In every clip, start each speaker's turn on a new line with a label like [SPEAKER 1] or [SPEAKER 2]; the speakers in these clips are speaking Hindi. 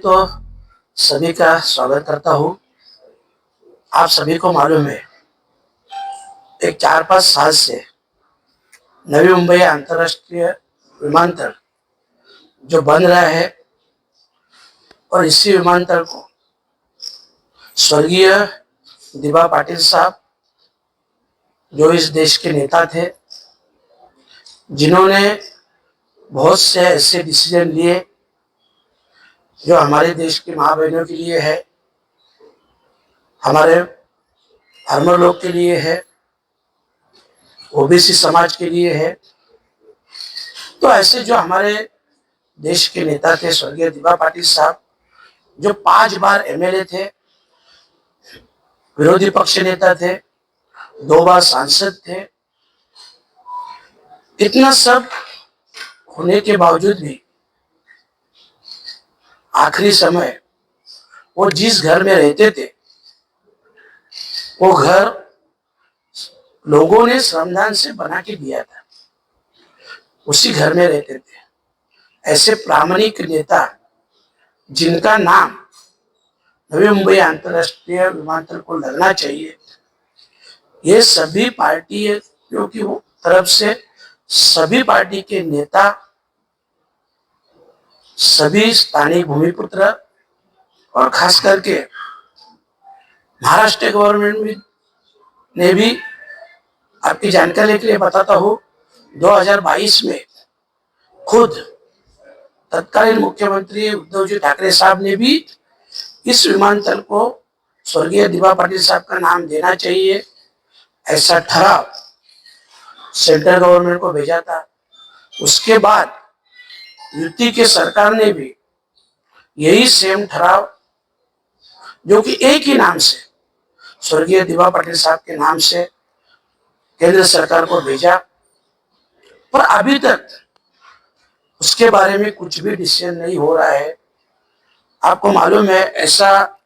[SPEAKER 1] तो सभी का स्वागत करता हूँ। आप सभी को मालूम है, एक 4-5 साल से नवी मुंबई अंतर्राष्ट्रीय विमानतल जो बन रहा है और इसी विमानतल को स्वर्गीय दिबा पाटिल साहब, जो इस देश के नेता थे, जिन्होंने बहुत से ऐसे डिसीजन लिए जो हमारे देश की माँ बहनों के लिए है, हमारे धर्म लोग के लिए है, ओबीसी समाज के लिए है। तो ऐसे जो हमारे देश के नेता थे स्वर्गीय दिबा पाटिल साहब, जो 5 बार एमएलए थे, विरोधी पक्ष नेता थे, 2 बार सांसद थे, इतना सब होने के बावजूद भी आखिरी समय वो जिस घर में रहते थे, वो घर लोगों ने श्रमदान से बना के दिया था, उसी घर में रहते थे। ऐसे प्रामाणिक नेता जिनका नाम नवी मुंबई अंतर्राष्ट्रीय विमानतल को लगना चाहिए, ये सभी पार्टियों की तरफ से सभी पार्टी के नेता, सभी स्थानीय भूमिपुत्र और खास करके महाराष्ट्र गवर्नमेंट ने भी, आपकी जानकारी के लिए बताता हूँ, 2022 में खुद तत्कालीन मुख्यमंत्री उद्धव जी ठाकरे साहब ने भी इस विमानतल को स्वर्गीय दिबा पाटिल साहब का नाम देना चाहिए, ऐसा ठराव सेंट्रल गवर्नमेंट को भेजा था। उसके बाद यूपी के सरकार ने भी यही सेम ठराव, जो कि एक ही नाम से स्वर्गीय दिबा पाटिल साहब के नाम से केंद्र सरकार को भेजा, पर अभी तक उसके बारे में कुछ भी डिसीजन नहीं हो रहा है। आपको मालूम है, ऐसा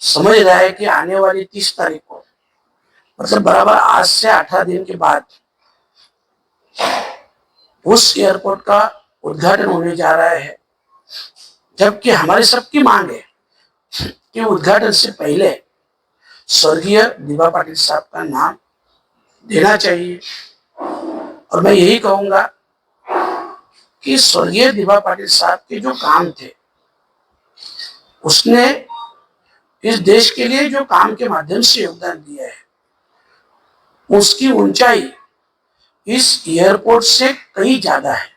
[SPEAKER 1] समझ रहा है कि आने वाली 30 तारीख को, मतलब बराबर आज से 18 दिन के बाद, उस एयरपोर्ट का उद्घाटन होने जा रहा है। जबकि हमारी सबकी मांग है कि उद्घाटन से पहले स्वर्गीय दिबा पाटिल साहब का नाम देना चाहिए। और मैं यही कहूंगा कि स्वर्गीय दिबा पाटिल साहब के जो काम थे, उसने इस देश के लिए जो काम के माध्यम से योगदान दिया है, उसकी ऊंचाई इस एयरपोर्ट से कहीं ज्यादा है।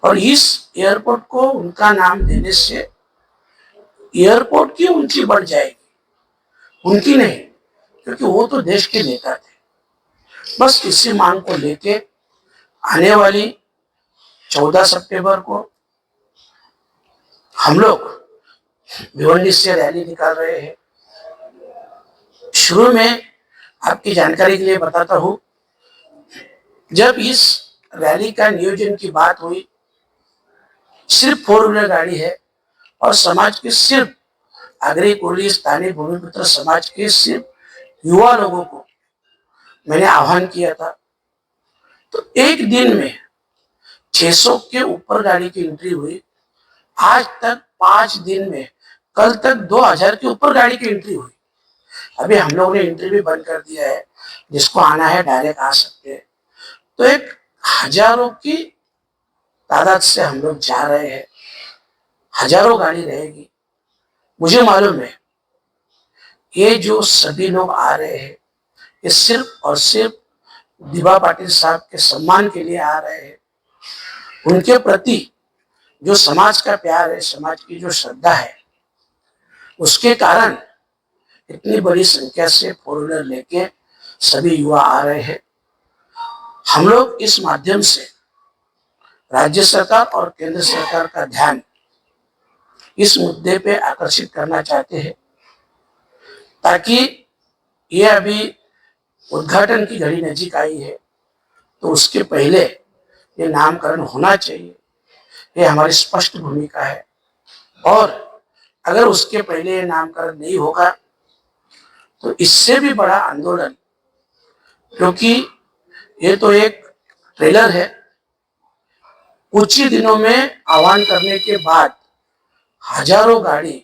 [SPEAKER 1] और इस एयरपोर्ट को उनका नाम देने से एयरपोर्ट की ऊंची बढ़ जाएगी, उनकी नहीं, क्योंकि वो तो देश के नेता थे। बस इसी मांग को लेके आने वाली 14 सितंबर को हम लोग भिवंडी से रैली निकाल रहे हैं। शुरू में आपकी जानकारी के लिए बताता हूं, जब इस रैली का नियोजन की बात हुई, सिर्फ 4 व्हीलर गाड़ी है और समाज के सिर्फ आगरी कोली स्थानीय भूमिपुत्र समाज के सिर्फ युवा लोगों को मैंने आह्वान किया था। तो एक दिन में 600 के ऊपर गाड़ी की एंट्री हुई। आज तक 5 दिन में, कल तक 2000 के ऊपर गाड़ी की एंट्री हुई। अभी हम लोगों ने एंट्री भी बंद कर दिया है, जिसको आना है डायरेक्ट आ सकते हैं। तो एक हजारों की तादाद से हम लोग जा रहे हैं, हजारों गाड़ी रहेगी। मुझे मालूम है, ये जो सभी लोग आ रहे हैं, ये सिर्फ और सिर्फ दिबा पाटिल साहब के सम्मान के लिए आ रहे हैं। उनके प्रति जो समाज का प्यार है, समाज की जो श्रद्धा है, उसके कारण इतनी बड़ी संख्या से 4 व्हीलर लेके सभी युवा आ रहे हैं। हम लोग इस माध्यम से राज्य सरकार और केंद्र सरकार का ध्यान इस मुद्दे पे आकर्षित करना चाहते हैं, ताकि ये अभी उद्घाटन की घड़ी नजीक आई है, तो उसके पहले ये नामकरण होना चाहिए। ये हमारी स्पष्ट भूमिका है। और अगर उसके पहले ये नामकरण नहीं होगा तो इससे भी बड़ा आंदोलन, क्योंकि ये तो एक ट्रेलर है, कुछ ही दिनों में आह्वान करने के बाद हजारों गाड़ी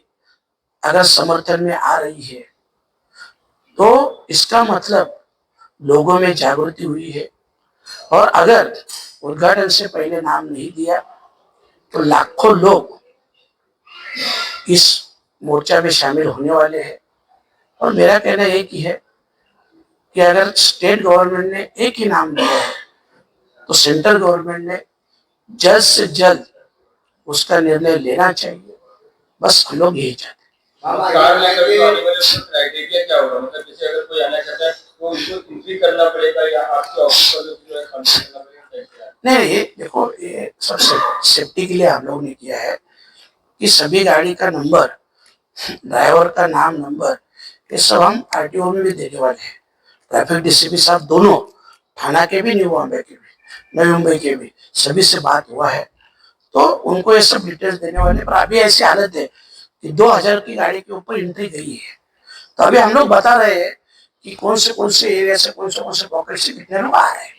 [SPEAKER 1] अगर समर्थन में आ रही है तो इसका मतलब लोगों में जागृति हुई है। और अगर उद्घाटन से पहले नाम नहीं दिया तो लाखों लोग इस मोर्चा में शामिल होने वाले हैं। और मेरा कहना एक ही है कि अगर स्टेट गवर्नमेंट ने एक ही नाम दिया है तो सेंट्रल गवर्नमेंट ने जल्द से जल्द उसका निर्णय लेना चाहिए। बस हम लोग यही चाहते हैं।
[SPEAKER 2] क्राइटेरिया क्या होगा, मतलब जैसे अगर कोई आना चाहता है तो उसको एंट्री करना पड़ेगा या आपके ऑफिस पर जो है कांटेक्ट करना पड़ेगा?
[SPEAKER 1] नहीं, ये देखो, ये सब सेफ्टी के लिए हम लोग ने किया है कि सभी गाड़ी का नंबर, ड्राइवर का नाम, नंबर, ये सब हम आरटीओ में भी देने वाले हैं। ट्रैफिक डीसीपी साहब दोनों, थाना के भी, न्यू बॉम्बे के भी, नई मुंबई के भी, सभी से बात हुआ है तो उनको ये सब डिटेल्स देने वाले। पर अभी ऐसी हालत है कि 2000 की गाड़ी के ऊपर एंट्री गई है, तो अभी हम लोग बता रहे हैं कि कौन से एरिया से कौन से पॉकेट से कितने लोग आ रहे हैं।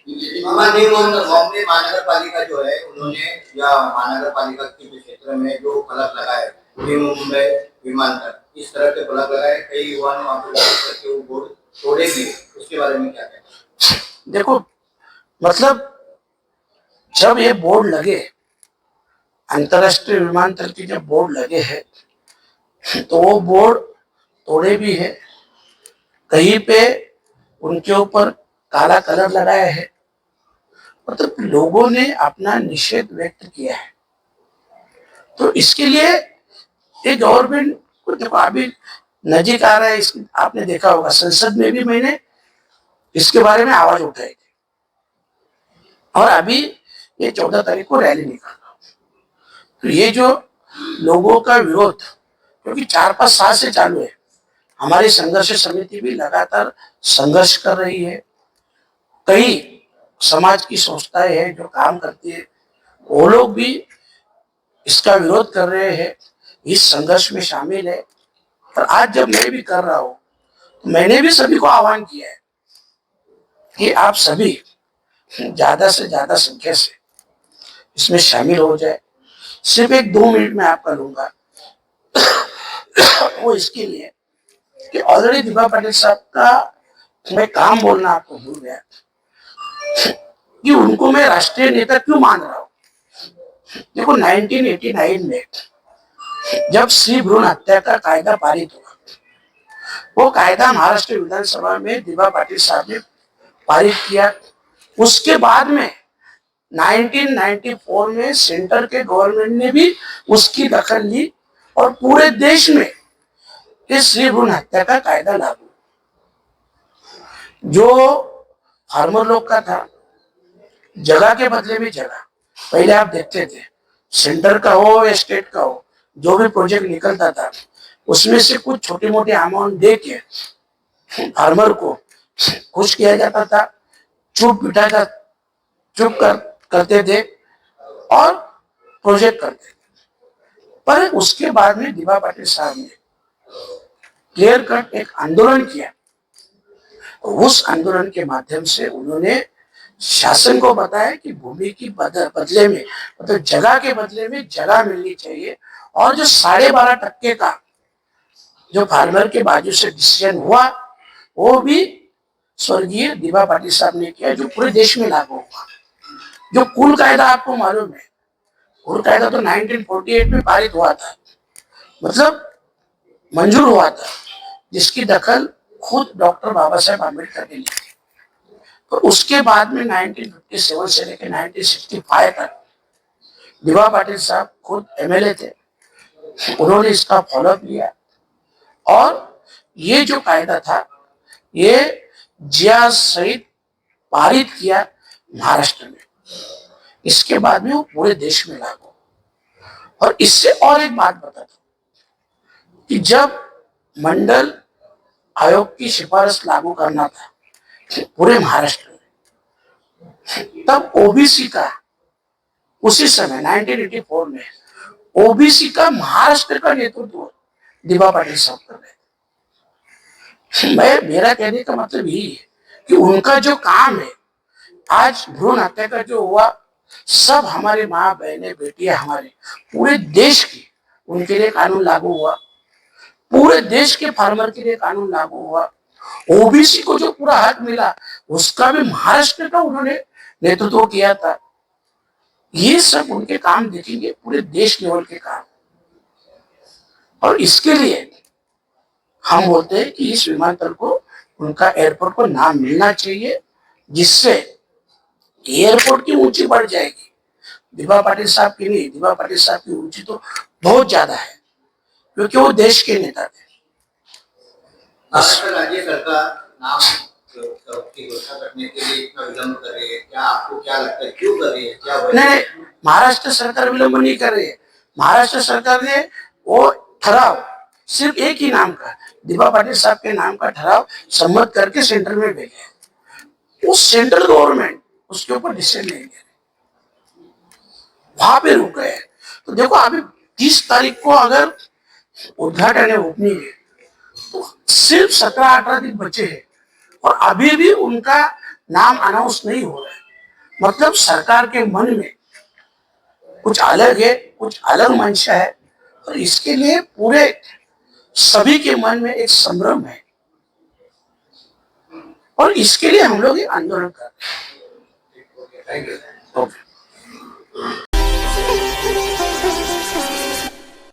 [SPEAKER 2] बॉम्बे महानगर पालिका जो है उन्होंने, या महानगर पालिका के क्षेत्र में जो फलक लगाए न्यू मुंबई विमानतल, इस तरह के फलक लगाए, कई युवा ने वहाँ पर वो बोर्ड तोड़ेगी, उसके बारे में क्या कहना?
[SPEAKER 1] देखो, मतलब जब ये बोर्ड लगे, अंतरराष्ट्रीय विमानतल के जब बोर्ड लगे हैं तो वो बोर्ड तोड़े भी है, कहीं पे उनके ऊपर काला कलर लगाया है। मतलब लोगों ने अपना निषेध व्यक्त किया है। तो इसके लिए ये गवर्नमेंट को, देखो अभी नजीक आ रहा है, आपने देखा होगा संसद में भी मैंने इसके बारे में आवाज उठाई थी। और अभी ये 14 तारीख को रैली निकालना, तो ये जो लोगों का विरोध, क्योंकि 4-5 साल से चालू है, हमारी संघर्ष समिति भी लगातार संघर्ष कर रही है। कई समाज की संस्थाएं हैं जो काम करती है, वो लोग भी इसका विरोध कर रहे हैं, इस संघर्ष में शामिल है। और आज जब मैं भी कर रहा हूं तो मैंने भी सभी को आह्वान किया है कि आप सभी ज्यादा से ज्यादा संख्या से इसमें शामिल हो जाए। सिर्फ 1-2 मिनट में आपका लूंगा वो इसके लिए कि ऑलरेडी दिबा पाटिल साहब का मैं काम बोलना आपको भूल गया कि उनको मैं राष्ट्रीय नेता क्यों मान रहा हूं। देखो 1989 में जब श्री भ्रूण हत्या का कायदा पारित हुआ, वो कायदा महाराष्ट्र विधानसभा में दिबा पाटिल साहब ने पारित किया। उसके बाद में 1994 में सेंटर के गवर्नमेंट ने भी उसकी दखल ली और पूरे देश में इस श्री भ्रूण हत्या का कायदा लागू। जो फार्मर लोग का था, जगह के बदले में जगह, पहले आप देखते थे सेंटर का हो या स्टेट का हो, जो भी प्रोजेक्ट निकलता था उसमें से कुछ छोटी मोटी अमाउंट दे के फार्मर को खुश किया जाता था, चुप करते थे और प्रोजेक्ट करते थे। पर उसके बाद में दिबा पाटिल साहब ने क्लियर कट एक आंदोलन किया। उस आंदोलन के माध्यम से उन्होंने शासन को बताया कि भूमि की बदले में, मतलब जगह के बदले में जगह मिलनी चाहिए। और जो 12.5% का जो फार्मर के बाजू से डिसीजन हुआ, वो भी स्वर्गीय दिबा पाटिल साहब ने किया, जो पूरे देश में लागू हुआ। जो कुल कायदा आपको मालूम है, कुल कायदा तो 1948 में पारित हुआ था, मतलब मंजूर हुआ था, जिसकी दखल खुद डॉक्टर बाबा साहेब आम्बेडकर ने ली थी। तो उसके बाद में 1957 से लेकर 1965 तक दिबा पाटिल साहब खुद एमएलए थे, उन्होंने इसका फॉलोअप लिया। और ये जो कायदा था ये जिया सहित पारित किया महाराष्ट्र में। इसके बाद में वो पूरे देश में लागू। और इससे और एक बात बता दूं कि जब मंडल आयोग की सिफारिश लागू करना था पूरे महाराष्ट्र में, तब ओबीसी का, उसी समय 1984 में ओबीसी का महाराष्ट्र का नेतृत्व दिबा पाटिल साहब कर रहे थे। मेरा कहने का मतलब यही है कि उनका जो काम है, आज भ्रूण हत्या का जो हुआ, सब हमारे माँ बहने बेटियां हमारे पूरे देश की उनके लिए कानून लागू हुआ, पूरे देश के फार्मर के लिए कानून लागू हुआ, ओबीसी को जो पूरा हक मिला उसका भी महाराष्ट्र का उन्होंने नेतृत्व किया था। ये सब उनके काम देखेंगे, पूरे देश लेवल के काम। और इसके लिए हम बोलते हैं कि इस विमानतल को, उनका एयरपोर्ट को नाम मिलना चाहिए, जिससे एयरपोर्ट की ऊंची बढ़ जाएगी। दिबा पाटिल साहब की नहीं, दिबा पाटिल साहब की ऊंची तो बहुत ज्यादा है, क्योंकि वो देश के नेता थे।
[SPEAKER 2] महाराष्ट्र राज्य सरकार नाम की घोषणा करने के लिए इतना विलंब कर रही है, क्या आपको क्या लगता है, क्यों कर रही है, क्या वजह है?
[SPEAKER 1] नहीं, महाराष्ट्र सरकार विलंब नहीं कर रही है। महाराष्ट्र सरकार ने वो ठराव सिर्फ एक ही नाम का, दिबा पाटिल साहब के नाम का ठराव सम्मत करके सेंटर में भेजा है। वो सेंट्रल गवर्नमेंट उसके ऊपर डिसीजन नहीं ले रही, वहां पे रुक गए। तो देखो अभी 30 तारीख को अगर उद्घाटन है, ओपनिंग है, तो सिर्फ 17-18 दिन बचे हैं और अभी भी उनका नाम अनाउंस नहीं हो रहा है। मतलब सरकार के मन में कुछ अलग है, कुछ अलग मंशा है, और इसके लिए पूरे सभी के मन में एक संभ्रम है, और इसके लिए हम लोग ये आंदोलन कर रहे हैं।
[SPEAKER 2] Thank you.
[SPEAKER 1] ओके।